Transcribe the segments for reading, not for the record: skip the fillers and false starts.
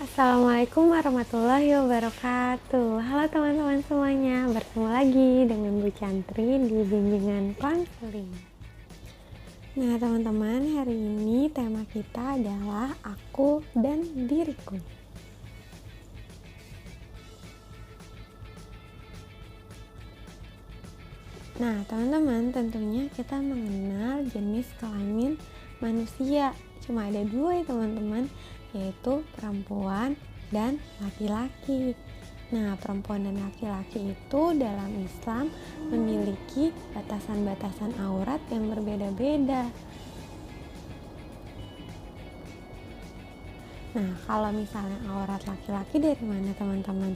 Assalamualaikum warahmatullahi wabarakatuh. Halo teman-teman semuanya, bertemu lagi dengan Bu Chantri di bimbingan konseling. Nah teman-teman, hari ini tema kita adalah aku dan diriku. Nah teman-teman, tentunya kita mengenal jenis kelamin manusia. Cuma ada dua ya teman-teman, yaitu perempuan dan laki-laki. Nah, perempuan dan laki-laki itu dalam Islam memiliki batasan-batasan aurat yang berbeda-beda. Nah, kalau misalnya aurat laki-laki dari mana teman-teman?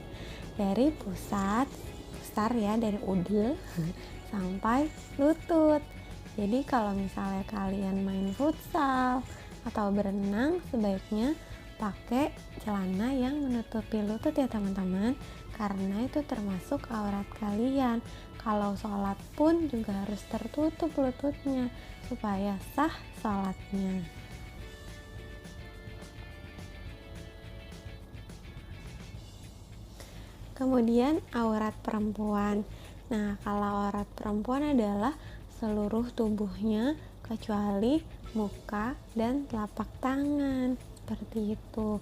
Dari pusat, besar ya, dari udel sampai lutut. Jadi kalau misalnya kalian main futsal atau berenang, sebaiknya pakai celana yang menutupi lutut ya teman-teman, karena itu termasuk aurat kalian. Kalau sholat pun juga harus tertutup lututnya supaya sah sholatnya. Kemudian aurat perempuan. Nah, kalau aurat perempuan adalah seluruh tubuhnya kecuali muka dan telapak tangan, seperti itu.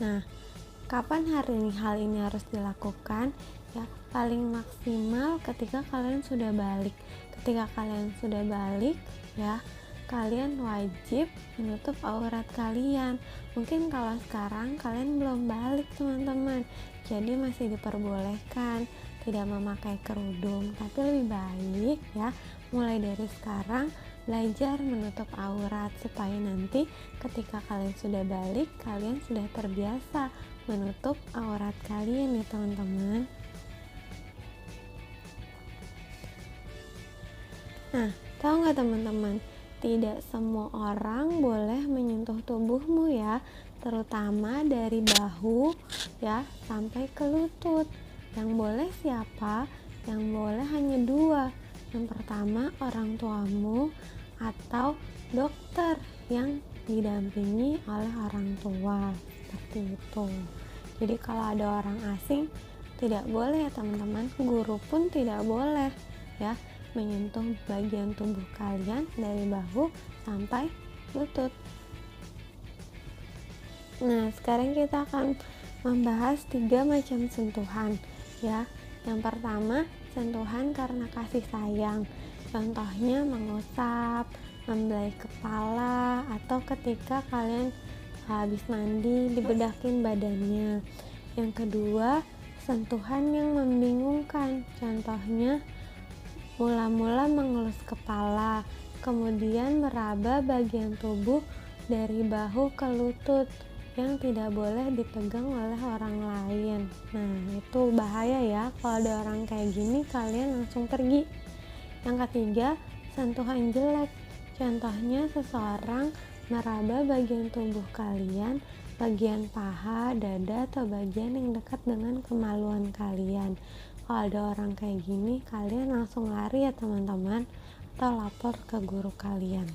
Nah, kapan hal ini harus dilakukan? Ya, paling maksimal ketika kalian sudah balik. Ketika kalian sudah balik, ya, kalian wajib menutup aurat kalian. Mungkin kalau sekarang kalian belum balik teman-teman, jadi masih diperbolehkan tidak memakai kerudung, tapi lebih baik ya mulai dari sekarang belajar menutup aurat supaya nanti ketika kalian sudah balik, kalian sudah terbiasa menutup aurat kalian ya teman-teman. Nah, tahu nggak teman-teman, tidak semua orang boleh menyentuh tubuhmu ya, terutama dari bahu ya sampai ke lutut. Yang boleh siapa? Yang boleh hanya dua. Yang pertama orang tuamu atau dokter yang didampingi oleh orang tua, seperti itu. Jadi kalau ada orang asing tidak boleh ya teman-teman, guru pun tidak boleh ya menyentuh bagian tubuh kalian dari bahu sampai lutut. Nah, sekarang kita akan membahas 3 macam sentuhan ya. Yang pertama, sentuhan karena kasih sayang. Contohnya mengusap, membelai kepala, atau ketika kalian habis mandi dibedakin badannya. Yang kedua, sentuhan yang membingungkan. Contohnya mula-mula mengelus kepala, kemudian meraba bagian tubuh dari bahu ke lutut yang tidak boleh dipegang oleh orang lain. Nah, itu bahaya ya. Kalau ada orang kayak gini, kalian langsung pergi. Yang ketiga, sentuhan jelek. Contohnya seseorang meraba bagian tubuh kalian, bagian paha, dada, atau bagian yang dekat dengan kemaluan kalian. Kalau ada orang kayak gini, kalian langsung lari ya teman-teman, atau lapor ke guru kalian.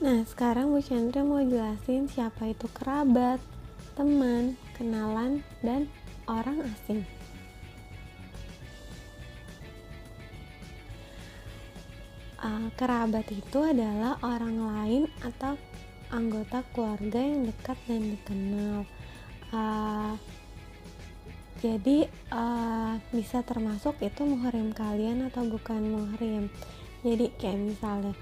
Nah, sekarang Bu Chandra mau jelasin siapa itu kerabat, teman, kenalan, dan orang asing. Kerabat itu adalah orang lain atau anggota keluarga yang dekat dan dikenal. Jadi bisa termasuk itu muhrim kalian atau bukan muhrim. Jadi kayak misalnya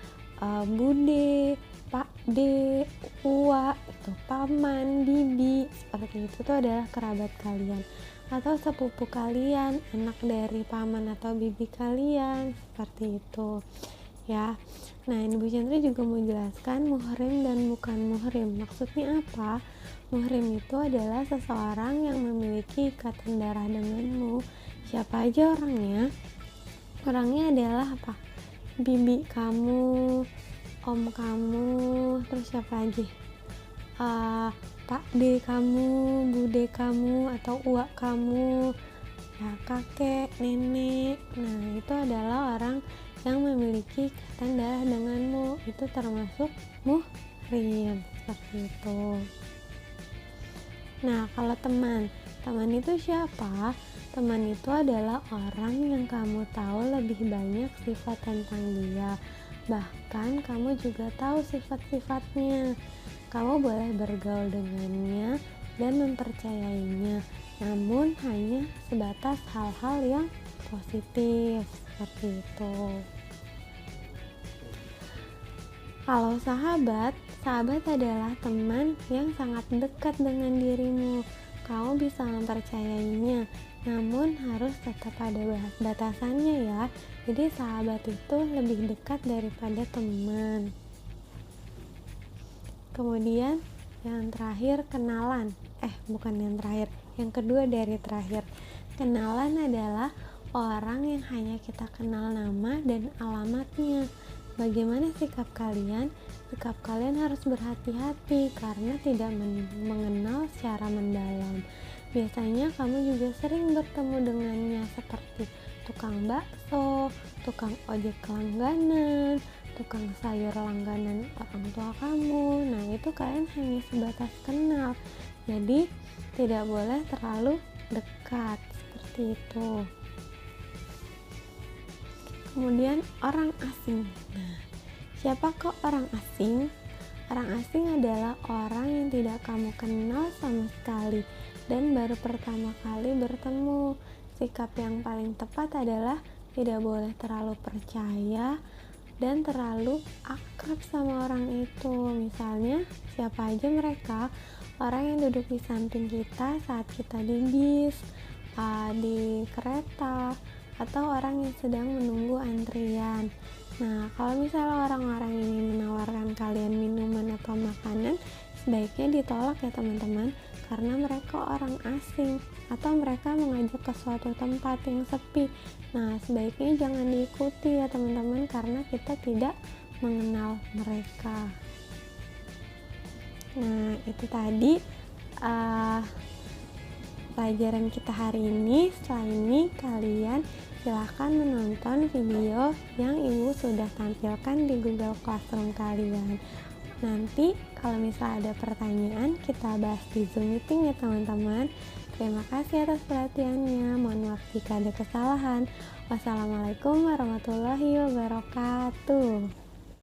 bude, pakde, uwa, itu paman, bibi, seperti itu tuh adalah kerabat kalian. Atau sepupu kalian, anak dari paman atau bibi kalian, seperti itu ya. Nah, ini Bu Chandra juga mau jelaskan muhrim dan bukan muhrim. Maksudnya apa? Muhrim itu adalah seseorang yang memiliki ikatan darah denganmu. Siapa aja orangnya? Orangnya adalah apa? Bibi kamu, om kamu, terus siapa lagi? Pak D kamu, bude kamu, atau uak kamu, ya kakek, nenek. Nah, itu adalah orang yang memiliki ikatan darah denganmu. Itu termasuk muhrim, seperti itu. Nah, kalau teman itu siapa? Teman itu adalah orang yang kamu tahu lebih banyak sifat tentang dia. Bahkan kamu juga tahu sifat-sifatnya. Kamu boleh bergaul dengannya dan mempercayainya, namun hanya sebatas hal-hal yang positif, seperti itu. Kalau sahabat adalah teman yang sangat dekat dengan dirimu. Kamu bisa mempercayainya, namun harus tetap ada batasannya ya. Jadi sahabat itu lebih dekat daripada teman. Kemudian yang terakhir kenalan. Bukan yang terakhir, yang kedua dari terakhir. Kenalan adalah orang yang hanya kita kenal nama dan alamatnya. Bagaimana sikap kalian? Sikap kalian harus berhati-hati karena tidak mengenal secara mendalam. Biasanya kamu juga sering bertemu dengannya seperti tukang bakso, tukang ojek langganan, tukang sayur langganan orang tua kamu. Nah, itu kalian hanya sebatas kenal. Jadi, tidak boleh terlalu dekat seperti itu. Kemudian orang asing. Nah, siapa kok orang asing? Orang asing adalah orang yang tidak kamu kenal sama sekali dan baru pertama kali bertemu. Sikap yang paling tepat adalah tidak boleh terlalu percaya dan terlalu akrab sama orang itu. Misalnya, siapa aja mereka? Orang yang duduk di samping kita saat kita di bis, di kereta, atau orang yang sedang menunggu antrian. Nah, kalau misalnya orang-orang ini menawarkan kalian minuman atau makanan, sebaiknya ditolak ya teman-teman, karena mereka orang asing atau mereka mengajak ke suatu tempat yang sepi. Nah, sebaiknya jangan diikuti ya teman-teman, karena kita tidak mengenal mereka. Nah, itu tadi pelajaran kita hari ini. Setelah ini kalian silahkan menonton video yang ibu sudah tampilkan di Google Classroom kalian. Nanti kalau misalnya ada pertanyaan, kita bahas di Zoom meeting ya teman-teman. Terima kasih atas perhatiannya. Mohon maaf jika ada kesalahan. Wassalamualaikum warahmatullahi wabarakatuh.